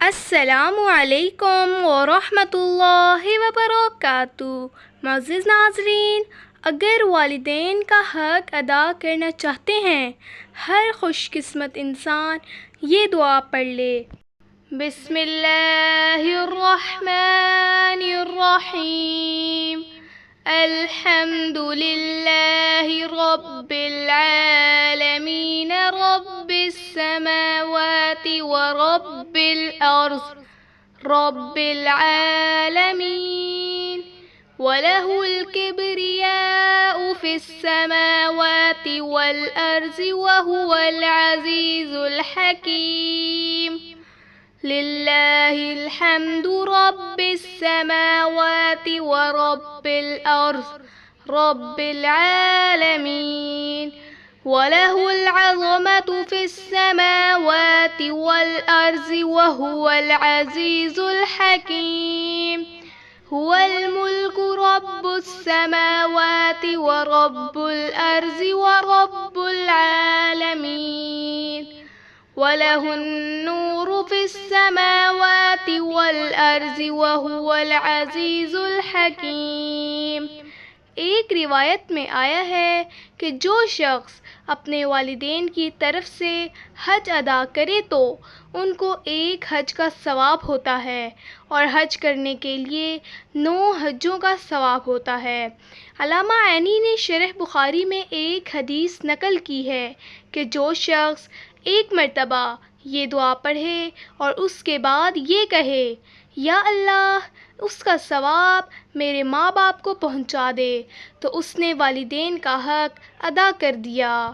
अस्सलामु अलैकुम वरहमतुल्लाहि वबरकातुहू। मुअज़्ज़िज़ नाज़रीन, अगर वालिदैन का हक़ अदा करना चाहते हैं, हर खुशकिस्मत इंसान ये दुआ पढ़ ले। बिस्मिल्लाहिर्रहमानिर्रहीम। अल्हम्दुलिल्लाहि रब्बिल आलमीन रब्बिस समावाति व रब्बिल अर्ज़ रब्बिल आलमीन वलहुल किब्रियाउ फिस समावाति वल अर्ज़ि वहुवल अज़ीज़ुल हकीम। लिल्लाहिल हम्दु रब्बिस समावाति व रब्बिल अर्ज़ रब्बिल आलमीन वलहुल अज़मतु फिस समावाति वल अर्ज़ि वहुवल अज़ीज़ुल हकीम। हुवल मुल्कु रब्बुस समावाति व रब्बुल अर्ज़ि व रब्बुल आलमीन वलहुन नूरु फिस समावाति वल अर्ज़ि वहुवल अज़ीज़ुल हकीम। एक रिवायत में आया है कि जो शख्स अपने वालिदैन की तरफ से हज अदा करे तो उनको एक हज का सवाब होता है और हज करने के लिए 9 हज्जों का सवाब होता है। अल्लामा ऐनी ने शरह बुखारी में एक हदीस नकल की है कि जो शख्स एक मर्तबा ये दुआ पढ़े और उसके बाद ये कहे, या अल्लाह उसका सवाब मेरे माँ बाप को पहुँचा दे, तो उसने वालिदैन का हक़ अदा कर दिया।